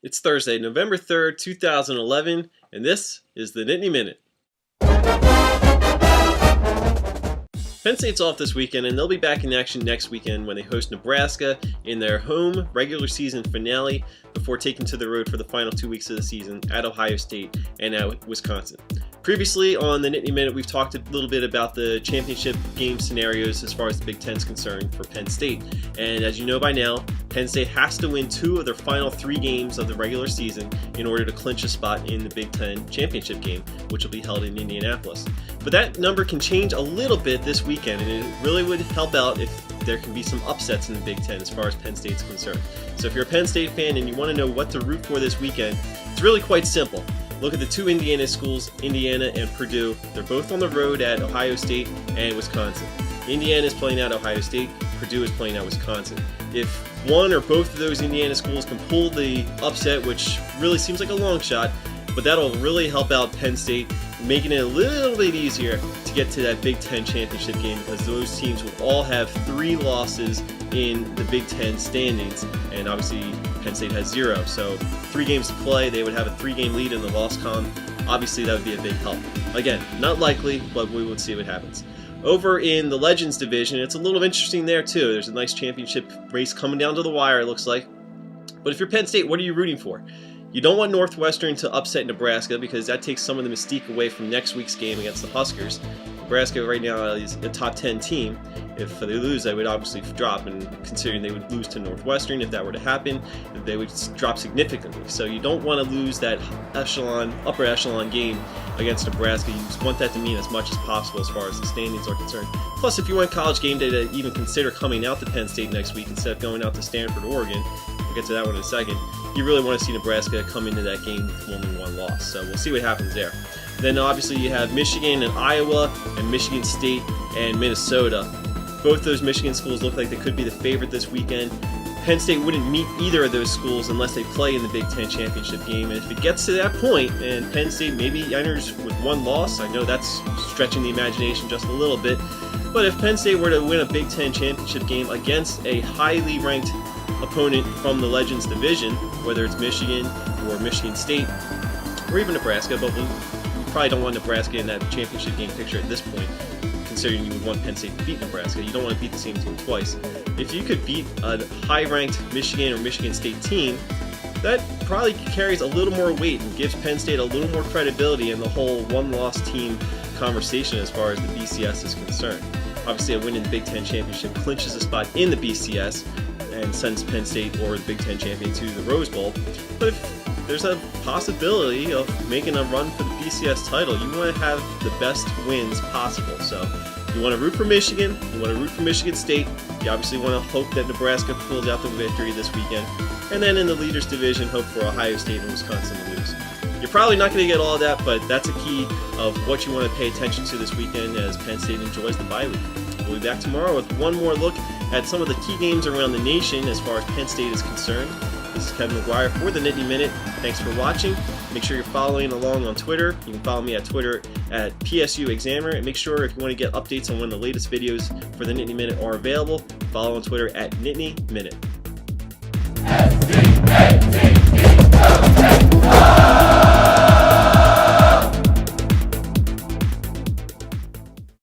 It's Thursday, November 3rd, 2011, and this is the Nittany Minute. Penn State's off this weekend, and they'll be back in action next weekend when they host Nebraska in their home regular season finale before taking to the road for the final 2 weeks of the season at Ohio State and at Wisconsin. Previously on the Nittany Minute, we've talked a little bit about the championship game scenarios as far as the Big Ten is concerned for Penn State. And as you know by now, Penn State has to win 2 of their final 3 games of the regular season in order to clinch a spot in the Big Ten championship game, which will be held in Indianapolis. But that number can change a little bit this weekend, and it really would help out if there can be some upsets in the Big Ten as far as Penn State's concerned. So if you're a Penn State fan and you want to know what to root for this weekend, it's really quite simple. Look at the 2 Indiana schools, Indiana and Purdue. They're both on the road at Ohio State and Wisconsin. Indiana is playing at Ohio State, Purdue is playing at Wisconsin. If one or both of those Indiana schools can pull the upset, which really seems like a long shot, but that'll really help out Penn State, making it a little bit easier to get to that Big Ten championship game, because those teams will all have 3 losses in the Big Ten standings, and obviously Penn State has 0. So 3 games to play, they would have a 3-game lead in the loss column. Obviously that would be a big help. Again, not likely, but we will see what happens. Over in the Legends division, it's a little interesting there too. There's a nice championship race coming down to the wire, it looks like. But if you're Penn State, what are you rooting for? You don't want Northwestern to upset Nebraska, because that takes some of the mystique away from next week's game against the Huskers. Nebraska right now is a top 10 team. If they lose, they would obviously drop, and considering they would lose to Northwestern, if that were to happen, they would drop significantly. So you don't want to lose that upper echelon game against Nebraska. You just want that to mean as much as possible as far as the standings are concerned. Plus, if you want College Game Day to even consider coming out to Penn State next week instead of going out to Stanford, Oregon, we'll get to that one in a second, you really want to see Nebraska come into that game with only 1 loss. So we'll see what happens there. Then obviously you have Michigan and Iowa, and Michigan State and Minnesota. Both those Michigan schools look like they could be the favorite this weekend. Penn State wouldn't meet either of those schools unless they play in the Big Ten championship game. And if it gets to that point and Penn State maybe enters with 1 loss, I know that's stretching the imagination just a little bit, but if Penn State were to win a Big Ten championship game against a highly ranked opponent from the Legends division, whether it's Michigan or Michigan State or even Nebraska, but we probably don't want Nebraska in that championship game picture at this point, considering you would want Penn State to beat Nebraska. You don't want to beat the same team twice. If you could beat a high-ranked Michigan or Michigan State team, that probably carries a little more weight and gives Penn State a little more credibility in the whole one-loss team conversation as far as the BCS is concerned. Obviously, a win in the Big Ten championship clinches a spot in the BCS and sends Penn State or the Big Ten champion to the Rose Bowl. But if there's a possibility of making a run for the BCS title, you want to have the best wins possible. So you want to root for Michigan, you want to root for Michigan State, you obviously want to hope that Nebraska pulls out the victory this weekend, and then in the leaders division, hope for Ohio State and Wisconsin to lose. You're probably not going to get all of that, but that's a key of what you want to pay attention to this weekend as Penn State enjoys the bye week. We'll be back tomorrow with one more look at some of the key games around the nation as far as Penn State is concerned. This is Kevin McGuire for the Nittany Minute. Thanks for watching. Make sure you're following along on Twitter. You can follow me at Twitter at PSU Examiner, and make sure if you want to get updates on when the latest videos for the Nittany Minute are available, follow on Twitter at Nittany Minute.